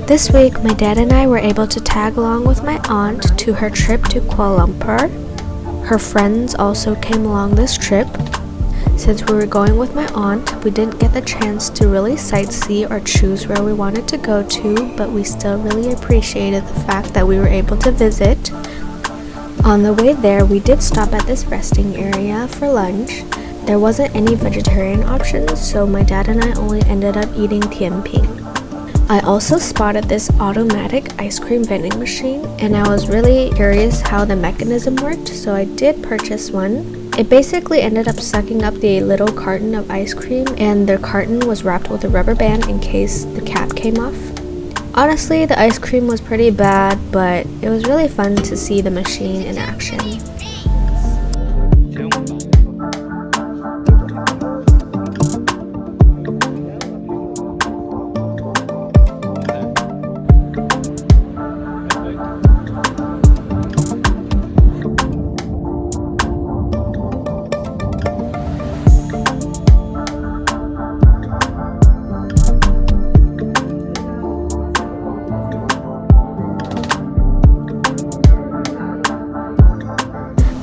This week, my dad and I were able to tag along with my aunt to her trip to Kuala Lumpur. Her friends also came along this trip. Since we were going with my aunt, we didn't get the chance to really sightsee or choose where we wanted to go to, but we still really appreciated the fact that we were able to visit. On the way there, we did stop at this resting area for lunch. There wasn't any vegetarian options, so my dad and I only ended up eating tian ping. I also spotted this automatic ice cream vending machine, and I was really curious how the mechanism worked, so I did purchase one. It basically ended up sucking up the little carton of ice cream, and the carton was wrapped with a rubber band in case the cap came off. Honestly, the ice cream was pretty bad, but it was really fun to see the machine in action.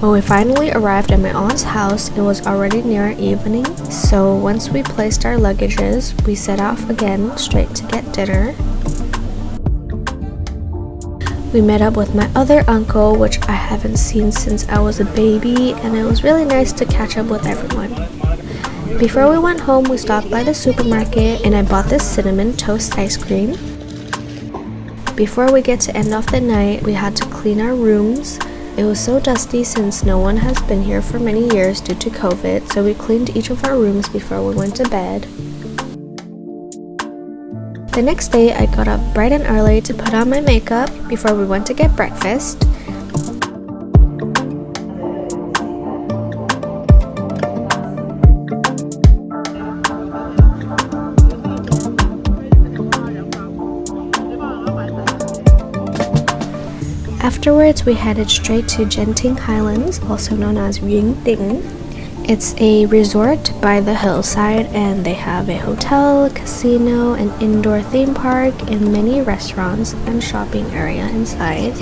When we finally arrived at my aunt's house, it was already near evening, so once we placed our luggages, we set off again straight to get dinner. We met up with my other uncle, which I haven't seen since I was a baby, and it was really nice to catch up with everyone. Before we went home, we stopped by the supermarket and I bought this cinnamon toast ice cream. Before we get to end off the night, we had to clean our rooms. It was so dusty since no one has been here for many years due to COVID, so we cleaned each of our rooms before we went to bed. The next day, I got up bright and early to put on my makeup before we went to get breakfast. Afterwards, we headed straight to Genting Highlands, also known as Yuen Ting. It's a resort by the hillside, and they have a hotel, casino, an indoor theme park, and many restaurants and shopping area inside.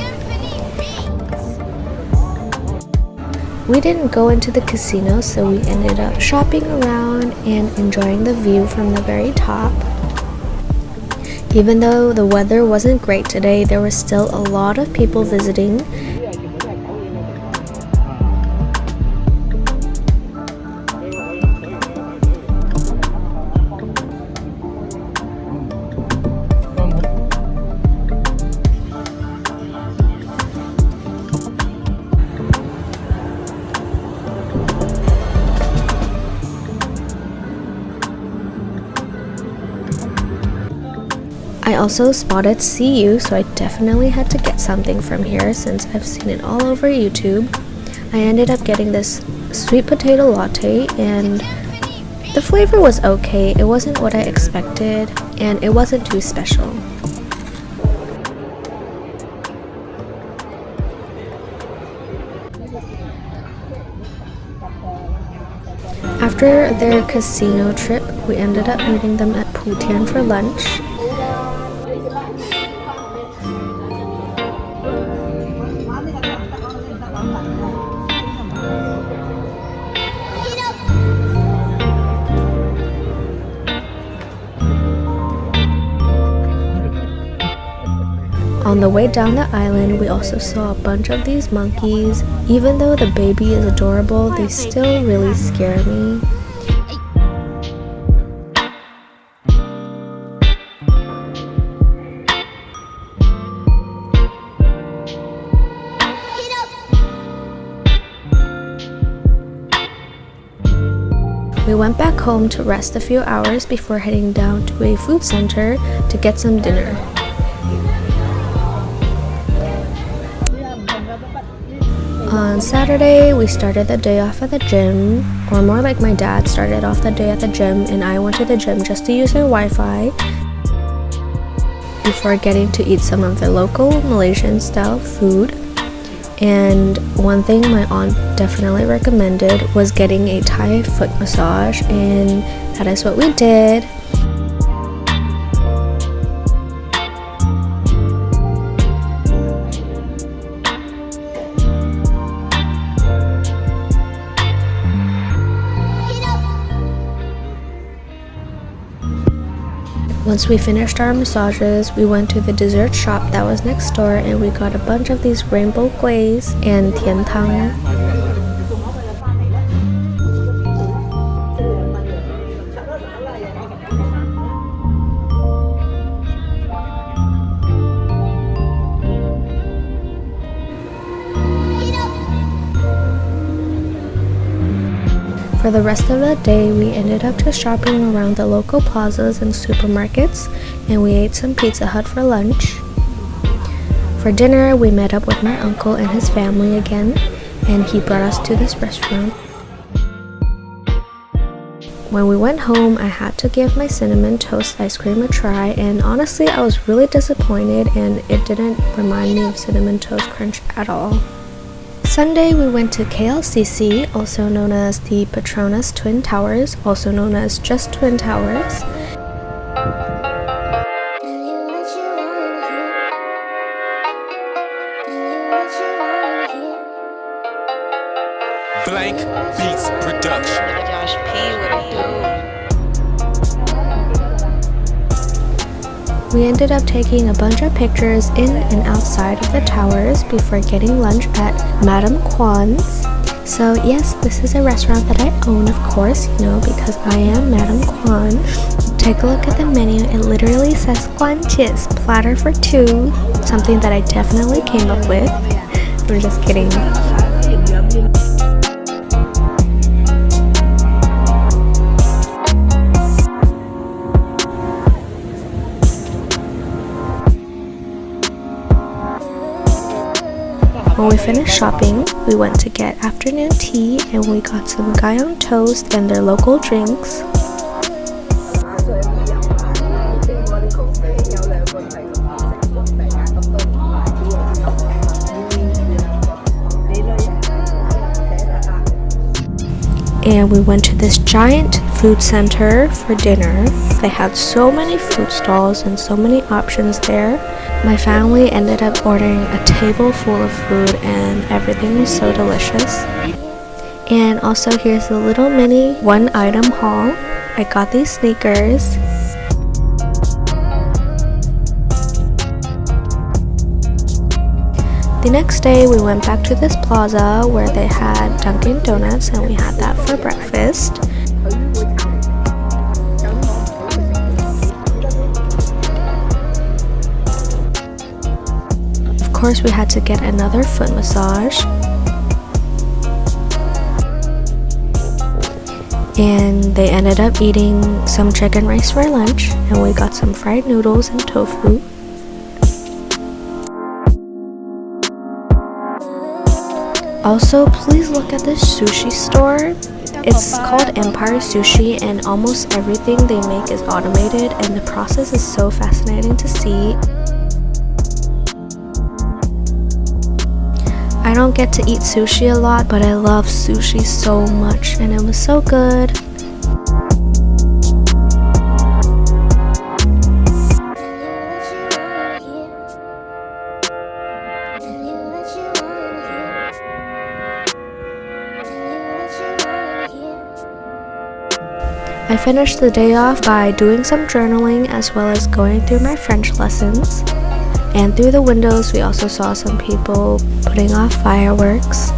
We didn't go into the casino, so we ended up shopping around and enjoying the view from the very top. Even though the weather wasn't great today, there were still a lot of people visiting. I also spotted CU, so I definitely had to get something from here since I've seen it all over YouTube. I ended up getting this sweet potato latte, and the flavor was okay. It wasn't what I expected, and it wasn't too special. After their casino trip, we ended up meeting them at Putian for lunch. On the way down the island, we also saw a bunch of these monkeys. Even though the baby is adorable, they still really scare me. We went back home to rest a few hours before heading down to a food center to get some dinner. On Saturday, we started the day off at the gym, or more like my dad started off the day at the gym and I went to the gym just to use their Wi-Fi before getting to eat some of the local Malaysian style food. And one thing my aunt definitely recommended was getting a Thai foot massage, and that is what we did. Once we finished our massages, we went to the dessert shop that was next door and we got a bunch of these rainbow glaze and tian tang. For the rest of the day, we ended up just shopping around the local plazas and supermarkets, and we ate some Pizza Hut for lunch. For dinner, we met up with my uncle and his family again, and he brought us to this restaurant. When we went home, I had to give my cinnamon toast ice cream a try, and honestly, I was really disappointed and it didn't remind me of Cinnamon Toast Crunch at all. Sunday, we went to KLCC, also known as the Petronas Twin Towers, also known as just Twin Towers. Blank Beats Production. Josh P, what it do? We ended up taking a bunch of pictures in and outside of the towers before getting lunch at Madame Kwan's. So yes, this is a restaurant that I own, of course, because I am Madame Kwan. Take a look at the menu. It literally says Kwanchis, platter for two, something that I definitely came up with. I'm just kidding. When we finished shopping, we went to get afternoon tea and we got some Guyong toast and their local drinks. And we went to this giant food center for dinner. They had so many food stalls and so many options there. My family ended up ordering a table full of food and everything was so delicious. And also here's a little mini one item haul. I got these sneakers. The next day we went back to this plaza where they had Dunkin' Donuts and we had that for breakfast. Of course, we had to get another foot massage. And they ended up eating some chicken rice for lunch, and we got some fried noodles and tofu. Also, please look at this sushi store. It's called Empire Sushi, and almost everything they make is automated, and the process is so fascinating to see. I don't get to eat sushi a lot, but I love sushi so much, and it was so good. I finished the day off by doing some journaling as well as going through my French lessons. And through the windows, we also saw some people putting off fireworks.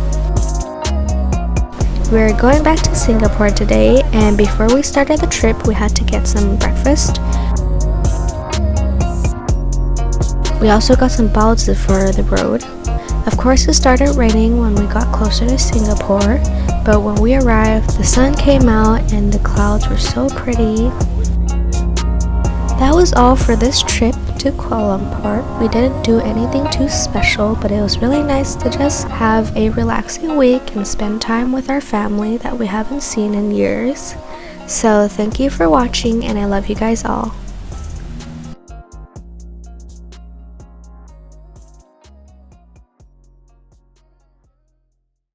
We're going back to Singapore today, and before we started the trip, we had to get some breakfast. We also got some baozi for the road. Of course, it started raining when we got closer to Singapore, but when we arrived, the sun came out and the clouds were so pretty. That was all for this trip to Kuala Lumpur. We didn't do anything too special, but it was really nice to just have a relaxing week and spend time with our family that we haven't seen in years. So thank you for watching, and I love you guys all.